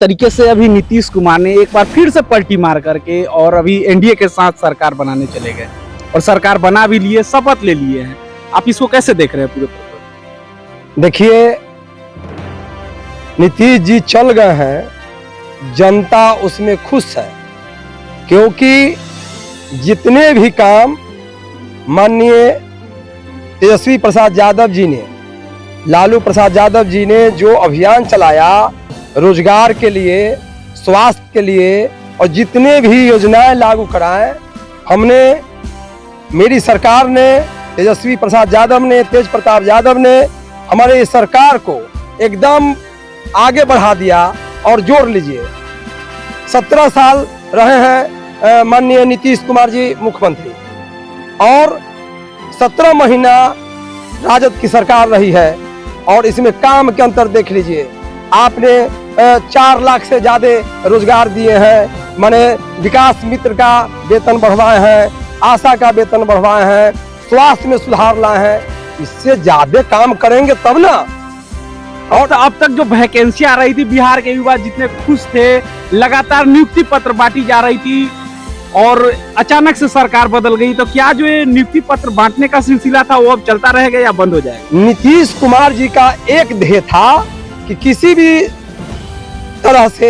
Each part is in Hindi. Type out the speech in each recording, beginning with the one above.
तरीके से अभी नीतीश कुमार ने एक बार फिर से पलटी मार करके और अभी एनडीए के साथ सरकार बनाने चले गए और सरकार बना भी लिए, शपथ ले लिए हैं। आप इसको कैसे देख रहे हैं पूरे? देखिए, नीतीश जी चल गए हैं, जनता उसमें खुश है, क्योंकि जितने भी काम माननीय तेजस्वी प्रसाद यादव जी ने, लालू प्रसाद यादव जी ने जो अभियान चलाया रोजगार के लिए, स्वास्थ्य के लिए और जितने भी योजनाएं लागू कराएं, हमने, मेरी सरकार ने, तेजस्वी प्रसाद यादव ने, तेज प्रताप यादव ने हमारे सरकार को एकदम आगे बढ़ा दिया। और जोड़ लीजिए, 17 साल रहे हैं माननीय नीतीश कुमार जी मुख्यमंत्री और 17 महीना राजद की सरकार रही है। और इसमें काम के अंतर देख लीजिए, आपने 4 लाख से ज्यादा रोजगार दिए हैं, माने विकास मित्र का वेतन बढ़वाए हैं, आशा का वेतन बढ़वाए हैं, स्वास्थ्य में सुधार लाए हैं। इससे ज्यादा काम करेंगे तब ना। और अब तक जो वैकेंसी आ रही थी, बिहार के युवा जितने खुश थे, लगातार नियुक्ति पत्र बांटी जा रही थी और अचानक से सरकार बदल गई, तो क्या जो ये नियुक्ति पत्र बांटने का सिलसिला था वो अब चलता रहेगा या बंद हो जाएगा? नीतीश कुमार जी का एक ध्येय था कि किसी भी तरह से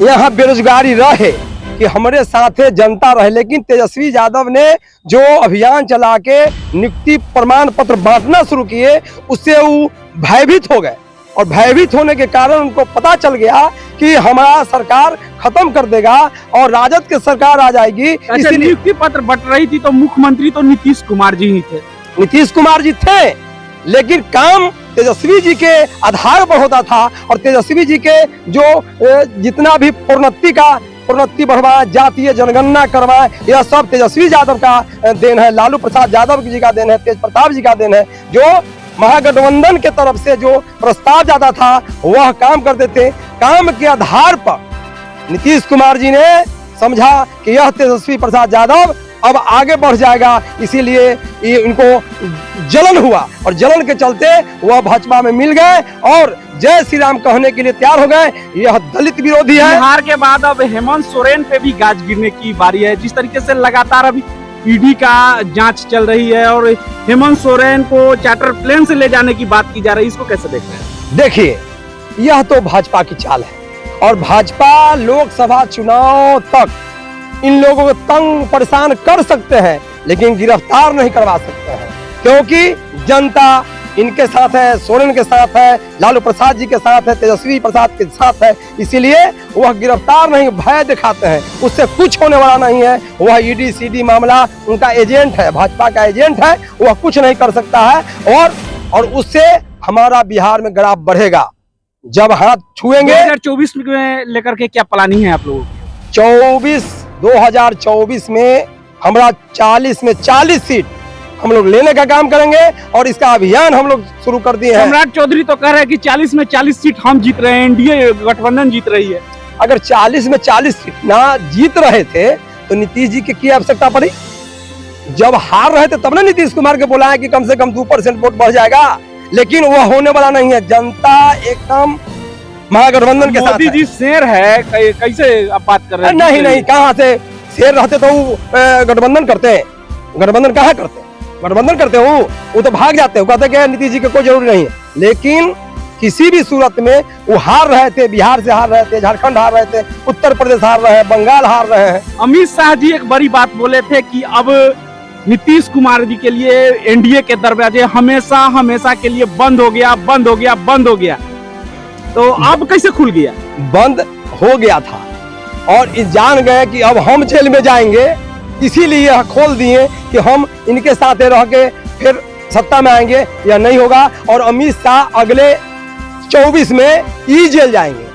यहाँ बेरोजगारी रहे, कि हमारे साथ जनता रहे। लेकिन तेजस्वी यादव ने जो अभियान चला के नियुक्ति प्रमाण पत्र बांटना शुरू किए, उससे वो भयभीत हो गए और भयभीत होने के कारण उनको पता चल गया कि हमारा सरकार खत्म कर देगा और राजद की सरकार आ जाएगी। अच्छा, नियुक्ति पत्र बंट रही थी तो मुख्यमंत्री तो नीतीश कुमार जी ही थे। नीतीश कुमार जी थे, लेकिन काम तेजस्वी जी के आधार पर होता था और तेजस्वी जी के जो जितना भी प्रोन्नति बढ़वाए, जातीय जनगणना करवाए, यह सब तेजस्वी यादव का देन है, लालू प्रसाद यादव जी का देन है, तेज प्रताप जी का देन है। जो महागठबंधन के तरफ से जो प्रस्ताव जाता था वह काम करते थे। काम के आधार पर नीतीश कुमार जी ने समझा कि यह तेजस्वी प्रसाद यादव अब आगे बढ़ जाएगा, इसीलिए इनको जलन हुआ और जलन के चलते वह भाजपा में मिल गए और जय श्री राम कहने के लिए तैयार हो गए। यह दलित विरोधी है। बिहार के बाद अब हेमंत सोरेन पे भी गाज गिरने की बारी है। जिस तरीके से लगातार अभी ईडी का जांच चल रही है और हेमंत सोरेन को चार्टर प्लेन से ले जाने की बात की जा रही है, इसको कैसे देख रहे हैं? देखिए, यह तो भाजपा की चाल है और भाजपा लोकसभा चुनाव तक इन लोगों को तंग परेशान कर सकते हैं, लेकिन गिरफ्तार नहीं करवा सकते हैं, क्योंकि जनता इनके साथ है, सोरेन के साथ है, लालू प्रसाद जी के साथ है, तेजस्वी प्रसाद के साथ है। इसीलिए वह गिरफ्तार नहीं, भय दिखाते हैं, उससे कुछ होने वाला नहीं है। वह ईडी सीडी मामला उनका एजेंट है, भाजपा का एजेंट है, वह कुछ नहीं कर सकता है। और उससे हमारा बिहार में ग्राफ बढ़ेगा जब हाथ छुएंगे। 2024 में लेकर के क्या प्लानिंग है आप लोगों की? 2024 में हमारा 40 में 40 सीट हम लोग लेने का काम करेंगे और इसका अभियान हम लोग शुरू कर दिए हैं। सम्राट चौधरी तो कह रहे हैं कि 40 में 40 सीट हम जीत रहे हैं, एनडीए गठबंधन जीत रही है। अगर 40 में 40 सीट ना जीत रहे थे तो नीतीश जी की आवश्यकता पड़ी? जब हार रहे थे तब ना नीतीश कुमार के बोला है कि कम से कम 2% वोट बढ़ जाएगा, लेकिन वह होने वाला नहीं है। जनता एकदम महागठबंधन के साथ। मोदी जी शेर है, कैसे आप बात कर रहे हैं? नहीं, कहाँ से शेर रहते तो गठबंधन करते हैं? गठबंधन कहाँ करते हैं? गठबंधन करते हो वो तो भाग जाते हो, कहते हैं नीतीश जी की कोई जरूरी नहीं है। लेकिन किसी भी सूरत में वो हार रहे थे, बिहार से हार रहे थे, झारखंड हार रहे थे, उत्तर प्रदेश हार रहे हैं, बंगाल हार रहे हैं। अमित शाह जी एक बड़ी बात बोले थे कि अब नीतीश कुमार जी के लिए एनडीए के दरवाजे हमेशा के लिए बंद हो गया। तो अब कैसे खुल गया? बंद हो गया था और जान गए कि अब हम जेल में जाएंगे, इसीलिए खोल दिए कि हम इनके साथ रह के फिर सत्ता में आएंगे या नहीं होगा। और अमित शाह अगले 24 में ही जेल जाएंगे,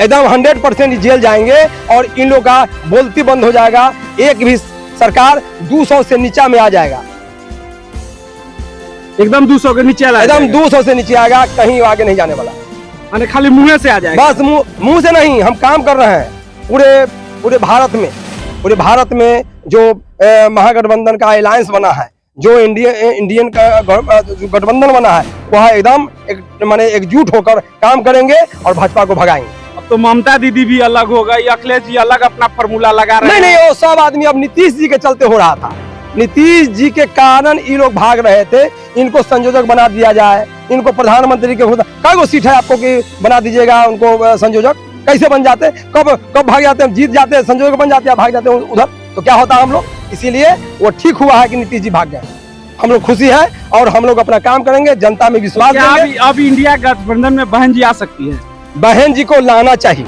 एकदम 100% जेल जाएंगे और इन लोगों का बोलती बंद हो जाएगा। एक भी सरकार 200 से नीचा में आ जाएगा, एकदम 200 के नीचे, एकदम 200 से नीचे आएगा, कहीं आगे नहीं जाने वाला, माने खाली मुंह से आ जाएगा। बस मुंह से नहीं, हम काम कर रहे हैं पूरे भारत में जो महागठबंधन का अलायंस बना है, जो इंडियन का गठबंधन बना है, वह एकदम माने एकजुट होकर काम करेंगे और भाजपा को भगाएंगे। अब तो ममता दीदी भी अलग हो गई, अखिलेश जी अलग अपना फॉर्मूला लगा रहे नहीं हैं। नहीं, वो सब आदमी अब नीतीश जी के चलते हो रहा था। नीतीश जी के कारण ये लोग भाग रहे थे, इनको संयोजक बना दिया जाए, इनको प्रधानमंत्री के कई गो सीट है आपको कि बना दीजिएगा उनको संयोजक, कैसे बन जाते, कब कब भाग जाते हैं, जीत जाते हैं संयोजक बन जाते हैं, भाग जाते हैं उधर, तो क्या होता हम लोग। इसीलिए वो ठीक हुआ है कि नीतीश जी भाग गए, हम लोग खुशी है और हम लोग अपना काम करेंगे, जनता में विश्वास क्या देंगे। अब इंडिया गठबंधन में बहन जी आ सकती है? बहन जी को लाना चाहिए,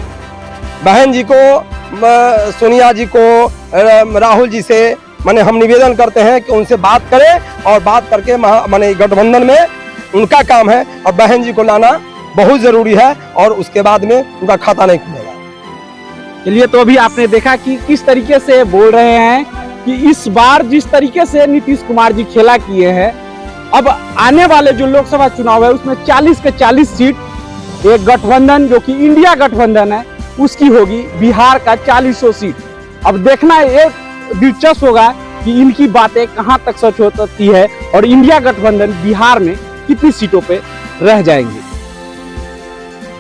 बहन जी को, सोनिया जी को, राहुल जी से माने हम निवेदन करते हैं कि उनसे बात करें और बात करके माने गठबंधन में उनका काम है और बहन जी को लाना बहुत जरूरी है और उसके बाद में उनका खाता नहीं खुलेगा। चलिए, तो अभी आपने देखा कि किस तरीके से बोल रहे हैं कि इस बार जिस तरीके से नीतीश कुमार जी खेला किए हैं, अब आने वाले जो लोकसभा चुनाव है उसमें 40 के 40 सीट एक गठबंधन जो कि इंडिया गठबंधन है उसकी होगी, बिहार का 40 सीट। अब देखना ये दिलचस्प होगा कि इनकी बातें कहां तक सच होती है और इंडिया गठबंधन बिहार में कितनी सीटों पे रह जाएंगे।